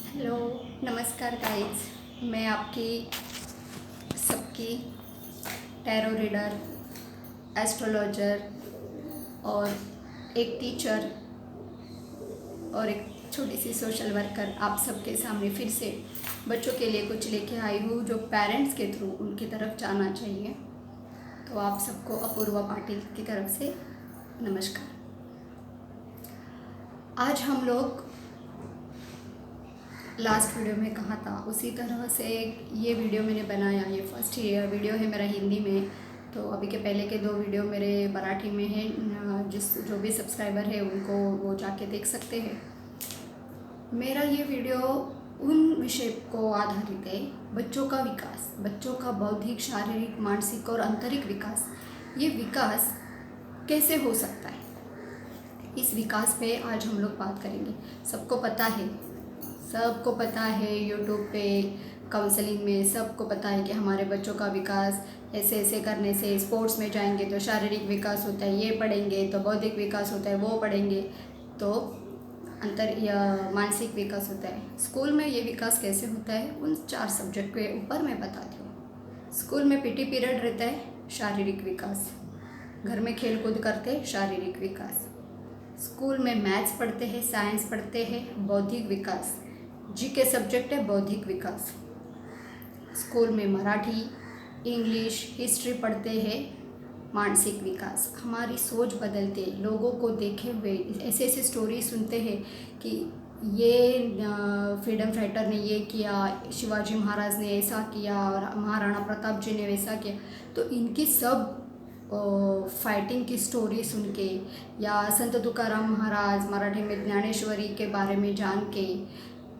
Hello, नमस्कार guys. मैं आपकी सबकी टैरो रीडर, एस्ट्रोलॉजर और एक टीचर और एक छोटी सी सोशल वर्कर आप सबके सामने फिर से बच्चों के लिए कुछ लेके आई हूँ जो पेरेंट्स के थ्रू उनकी तरफ जाना चाहिए। तो आप सबको अपूर्वा पाटिल की तरफ से नमस्कार। आज हम लोग लास्ट वीडियो में कहा था उसी तरह से ये वीडियो मैंने बनाया। ये फर्स्ट वीडियो है मेरा हिंदी में, तो अभी के पहले के 2 वीडियो मेरे मराठी में है। जो भी सब्सक्राइबर है उनको वो जाके देख सकते हैं। मेरा ये वीडियो उन विषय को आधारित है, बच्चों का विकास, बच्चों का बौद्धिक, शारीरिक, मानसिक और आंतरिक विकास। ये विकास कैसे हो सकता है, इस विकास पे आज हम लोग बात करेंगे। सबको पता है यूट्यूब पे काउंसलिंग में सबको पता है कि हमारे बच्चों का विकास ऐसे ऐसे करने से, स्पोर्ट्स में जाएंगे तो शारीरिक विकास होता है, ये पढ़ेंगे तो बौद्धिक विकास होता है, वो पढ़ेंगे तो मानसिक विकास होता है। स्कूल में ये विकास कैसे होता है उन 4 सब्जेक्ट के ऊपर मैं बताती हूँ। स्कूल में पीटी पीरियड रहता है, शारीरिक विकास। घर में खेल कूद करते, शारीरिक विकास। स्कूल में मैथ्स पढ़ते हैं, साइंस पढ़ते हैं, बौद्धिक विकास। जीके सब्जेक्ट है, बौद्धिक विकास। स्कूल में मराठी, इंग्लिश, हिस्ट्री पढ़ते हैं, मानसिक विकास। हमारी सोच बदलते, लोगों को देखे हुए ऐसे ऐसे स्टोरी सुनते हैं कि ये फ्रीडम फाइटर ने ये किया, शिवाजी महाराज ने ऐसा किया और महाराणा प्रताप जी ने वैसा किया। तो इनकी सब फाइटिंग की स्टोरी सुन के, या संत तुकाराम महाराज, मराठी में ज्ञानेश्वरी के बारे में जान के,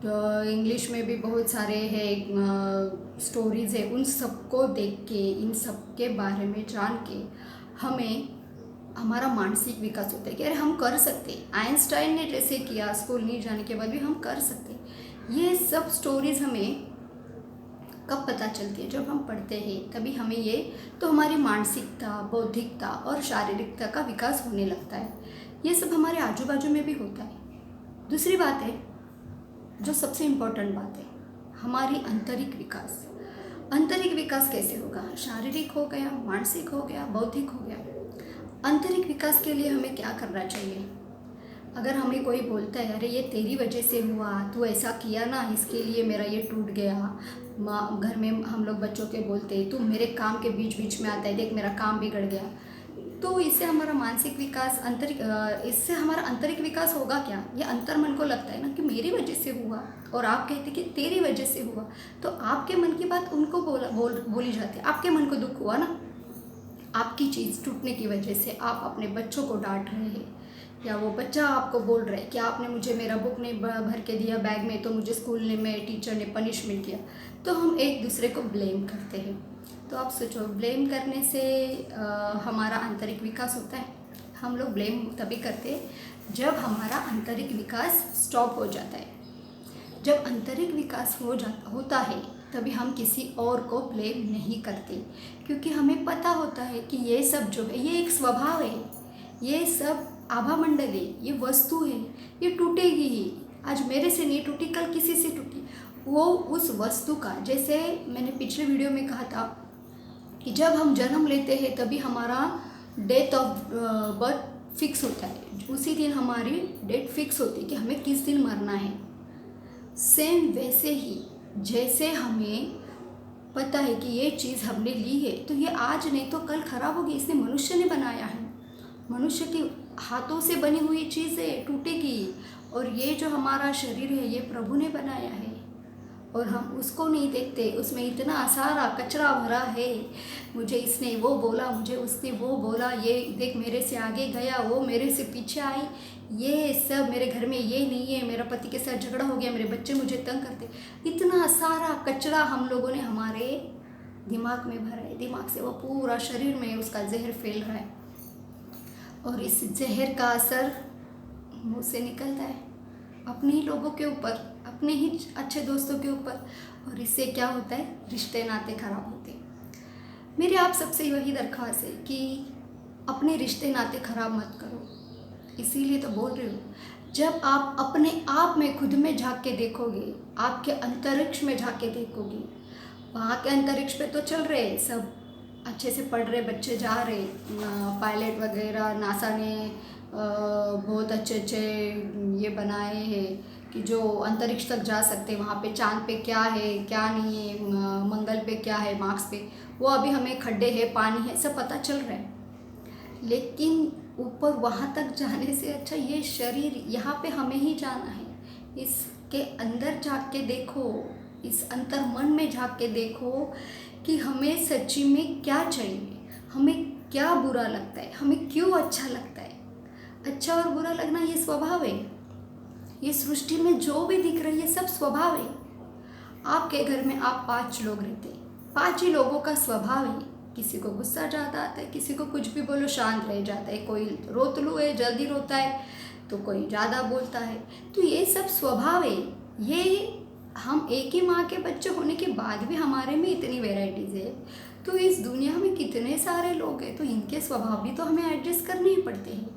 तो इंग्लिश में भी बहुत सारे हैं स्टोरीज़ है, उन सबको देख के, इन सब के बारे में जान के हमें हमारा मानसिक विकास होता है कि अरे हम कर सकते। आइंस्टाइन ने जैसे किया, स्कूल नहीं जाने के बाद भी हम कर सकते। ये सब स्टोरीज़ हमें कब पता चलती है, जब हम पढ़ते हैं तभी हमें ये, तो हमारी मानसिकता, बौद्धिकता और शारीरिकता का विकास होने लगता है। ये सब हमारे आजू बाजू में भी होता है। दूसरी बात है, जो सबसे इम्पोर्टेंट बात है, हमारी आंतरिक विकास। आंतरिक विकास कैसे होगा? शारीरिक हो गया, मानसिक हो गया, बौद्धिक हो गया। आंतरिक विकास के लिए हमें क्या करना चाहिए? अगर हमें कोई बोलता है अरे ये तेरी वजह से हुआ, तू ऐसा किया ना, इसके लिए मेरा ये टूट गया। घर में हम लोग बच्चों के बोलते हैं तू मेरे काम के बीच बीच में आता है, देख मेरा काम बिगड़ गया। तो इससे हमारा मानसिक विकास, इससे हमारा आंतरिक विकास होगा क्या? ये अंतर मन को लगता है ना कि मेरी वजह से हुआ, और आप कहते कि तेरी वजह से हुआ, तो आपके मन की बात उनको बोली जाती है। आपके मन को दुख हुआ ना, आपकी चीज़ टूटने की वजह से आप अपने बच्चों को डांट रहे हैं, या वो बच्चा आपको बोल रहा है कि आपने मुझे मेरा बुक नहीं भर के दिया बैग में, तो मुझे स्कूल में टीचर ने पनिशमेंट किया। तो हम एक दूसरे को ब्लेम करते हैं। तो आप सोचो, ब्लेम करने से हमारा आंतरिक विकास होता है? हम लोग ब्लेम तभी करते हैं जब हमारा आंतरिक विकास स्टॉप हो जाता है। जब आंतरिक विकास होता है तभी हम किसी और को ब्लेम नहीं करते, क्योंकि हमें पता होता है कि ये सब जो है ये एक स्वभाव है, ये सब आभा मंडल है, ये वस्तु है, ये टूटेगी ही। आज मेरे से नहीं टूटी, कल किसी से टूटी। वो उस वस्तु का, जैसे मैंने पिछले वीडियो में कहा था कि जब हम जन्म लेते हैं तभी हमारा डेट ऑफ बर्थ फिक्स होता है, उसी दिन हमारी डेट फिक्स होती है कि हमें किस दिन मरना है। सेम वैसे ही जैसे हमें पता है कि ये चीज़ हमने ली है तो ये आज नहीं तो कल खराब होगी, इसने मनुष्य ने बनाया है, मनुष्य के हाथों से बनी हुई चीज़ है, टूटेगी। और ये जो हमारा शरीर है ये प्रभु ने बनाया है, और हम उसको नहीं देखते। उसमें इतना सारा कचरा भरा है, मुझे इसने वो बोला, मुझे उसने वो बोला, ये देख मेरे से आगे गया, वो मेरे से पीछे आई, ये सब मेरे घर में ये नहीं है, मेरा पति के साथ झगड़ा हो गया, मेरे बच्चे मुझे तंग करते। इतना सारा कचरा हम लोगों ने हमारे दिमाग में भरा है। दिमाग से वो पूरा शरीर में उसका जहर फैल रहा है, और इस जहर का असर मुँह से निकलता है अपने ही लोगों के ऊपर, अपने ही अच्छे दोस्तों के ऊपर, और इससे क्या होता है? रिश्ते नाते खराब होते हैं। मेरी आप सबसे वही दरख्वास्त है कि अपने रिश्ते नाते खराब मत करो। इसीलिए तो बोल रही हूँ, जब आप अपने आप में खुद में झांक के देखोगे, आपके अंतरिक्ष में झांक के देखोगे, वहाँ के अंतरिक्ष पे तो चल रहे सब अच्छे से पढ़ रहे बच्चे जा रहे, पायलट वगैरह नासा ने बहुत अच्छे अच्छे ये बनाए हैं कि जो अंतरिक्ष तक जा सकते हैं। वहाँ पे चांद पे क्या है क्या नहीं है, मंगल पे क्या है, मार्स पे वो अभी हमें खड्डे है पानी है सब पता चल रहा है। लेकिन ऊपर वहाँ तक जाने से अच्छा ये शरीर यहाँ पे हमें ही जाना है। इसके अंदर झाँक के देखो, इस अंतर मन में झाँक के देखो कि हमें सच्ची में क्या चाहिए, हमें क्या बुरा लगता है, हमें क्यों अच्छा लगता है। अच्छा और बुरा लगना ये स्वभाव है। ये सृष्टि में जो भी दिख रही है सब स्वभाव है। आपके घर में आप 5 लोग रहते हैं, 5 ही लोगों का स्वभाव है। किसी को गुस्सा ज़्यादा आता है, किसी को कुछ भी बोलो शांत रह जाता है, कोई रोतलू है जल्दी रोता है, तो कोई ज़्यादा बोलता है। तो ये सब स्वभाव है। ये हम एक ही माँ के बच्चे होने के बाद भी हमारे में इतनी वेराइटीज़ है। तो इस दुनिया में कितने सारे लोग हैं, तो इनके स्वभाव भी तो हमें एडजस्ट करने ही पड़ते हैं।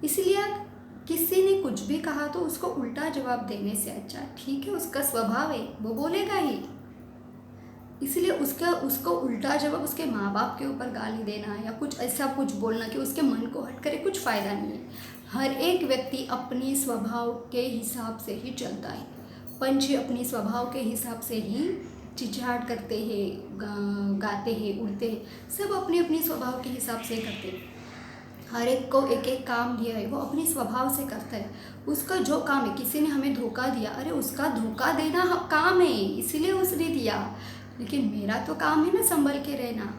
इसलिए किसी ने कुछ भी कहा तो उसको उल्टा जवाब देने से अच्छा ठीक है, उसका स्वभाव है वो बोलेगा ही। इसलिए उसको उल्टा जवाब उसके माँ बाप के ऊपर गाली देना या कुछ ऐसा कुछ बोलना कि उसके मन को हट करे, कुछ फ़ायदा नहीं है। हर एक व्यक्ति अपने स्वभाव के हिसाब से ही चलता है। पंछी अपने स्वभाव के हिसाब से ही चिचियाट करते हैं, गाते हैं, उड़ते हैं, सब अपने अपने स्वभाव के हिसाब से करते हैं। हर एक को एक एक काम दिया है, वो अपने स्वभाव से करता है। उसका जो काम है, किसी ने हमें धोखा दिया, अरे उसका धोखा देना काम है इसीलिए उसने दिया, लेकिन मेरा तो काम है ना संभल के रहना।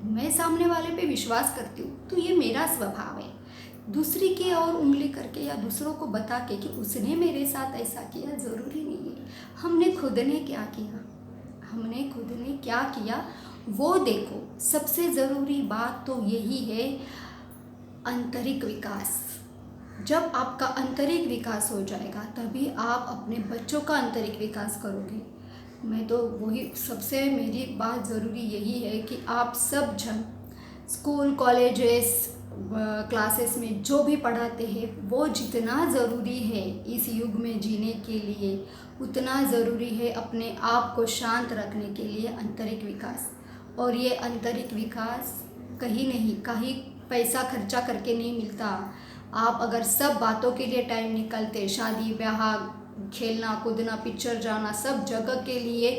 मैं सामने वाले पे विश्वास करती हूँ, तो ये मेरा स्वभाव है। दूसरी की और उंगली करके या दूसरों को बता के कि उसने मेरे साथ ऐसा किया, ज़रूरी नहीं है। हमने खुद ने क्या किया, हमने खुद ने क्या किया वो देखो। सबसे ज़रूरी बात तो यही है, आंतरिक विकास। जब आपका आंतरिक विकास हो जाएगा तभी आप अपने बच्चों का आंतरिक विकास करोगे। मैं तो वही सबसे मेरी बात ज़रूरी यही है कि आप सब जन स्कूल कॉलेजेस क्लासेस में जो भी पढ़ाते हैं वो जितना ज़रूरी है इस युग में जीने के लिए, उतना ज़रूरी है अपने आप को शांत रखने के लिए आंतरिक विकास। और ये आंतरिक विकास कहीं नहीं, कहीं पैसा खर्चा करके नहीं मिलता। आप अगर सब बातों के लिए टाइम निकालते, शादी ब्याह, खेलना कूदना, पिक्चर जाना, सब जगह के लिए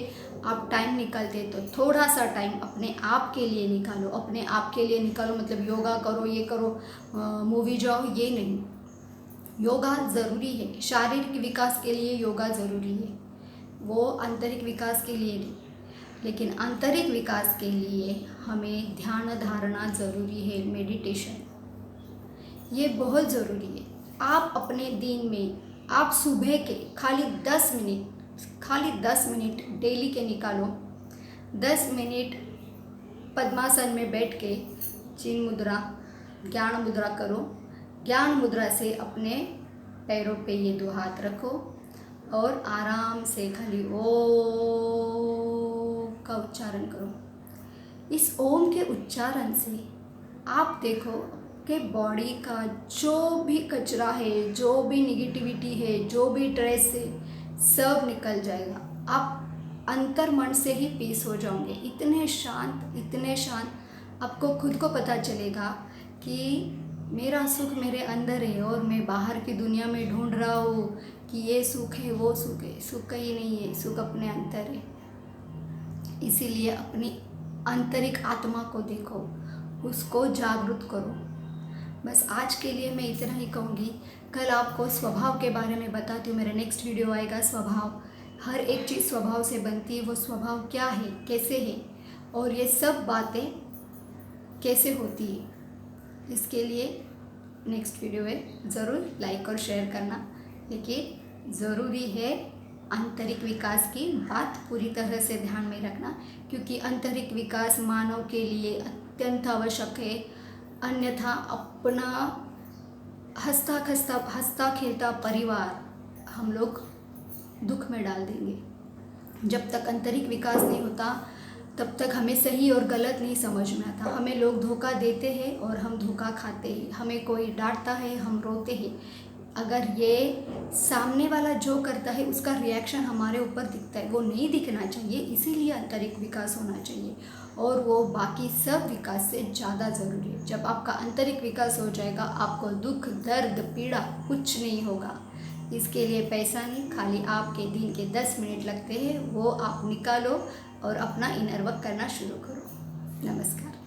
आप टाइम निकालते, तो थोड़ा सा टाइम अपने आप के लिए निकालो। अपने आप के लिए निकालो मतलब योगा करो, ये करो, मूवी जाओ, ये नहीं। योगा ज़रूरी है, शारीरिक विकास के लिए योगा ज़रूरी है, वो आंतरिक विकास के लिए नहीं। लेकिन आंतरिक विकास के लिए हमें ध्यान धारणा ज़रूरी है, मेडिटेशन ये बहुत ज़रूरी है। आप अपने दिन में आप सुबह के खाली 10 मिनट डेली के निकालो। 10 मिनट पद्मासन में बैठ के चिन मुद्रा, ज्ञान मुद्रा करो। ज्ञान मुद्रा से अपने पैरों पे ये 2 हाथ रखो और आराम से खाली ओम का उच्चारण करो। इस ओम के उच्चारण से आप देखो कि बॉडी का जो भी कचरा है, जो भी निगेटिविटी है, जो भी स्ट्रेस है, सब निकल जाएगा। आप अंतर मन से ही पीस हो जाओगे, इतने शांत आपको खुद को पता चलेगा कि मेरा सुख मेरे अंदर है और मैं बाहर की दुनिया में ढूंढ रहा हूँ कि ये सुख है वो सुख है। सुख कहीं नहीं है, सुख अपने अंदर है। इसीलिए अपनी आंतरिक आत्मा को देखो, उसको जागरूक करो। बस आज के लिए मैं इतना ही कहूँगी। कल आपको स्वभाव के बारे में बताती हूँ, मेरा नेक्स्ट वीडियो आएगा। स्वभाव, हर एक चीज़ स्वभाव से बनती है, वो स्वभाव क्या है, कैसे है, और ये सब बातें कैसे होती है, इसके लिए नेक्स्ट वीडियो है, ज़रूर लाइक और शेयर करना। लेकिन ज़रूरी है आंतरिक विकास की बात पूरी तरह से ध्यान में रखना, क्योंकि आंतरिक विकास मानव के लिए अत्यंत आवश्यक है। अन्यथा अपना हंसता खेलता परिवार हम लोग दुख में डाल देंगे। जब तक आंतरिक विकास नहीं होता तब तक हमें सही और गलत नहीं समझ में आता। हमें लोग धोखा देते हैं और हम धोखा खाते हैं। हमें कोई डांटता है, हम रोते हैं। अगर ये सामने वाला जो करता है उसका रिएक्शन हमारे ऊपर दिखता है, वो नहीं दिखना चाहिए, इसीलिए आंतरिक विकास होना चाहिए और वो बाकी सब विकास से ज़्यादा ज़रूरी है। जब आपका आंतरिक विकास हो जाएगा, आपको दुख दर्द पीड़ा कुछ नहीं होगा। इसके लिए पैसा नहीं, खाली आपके दिन के 10 मिनट लगते हैं, वो आप निकालो और अपना इनर वर्क करना शुरू करो। नमस्कार।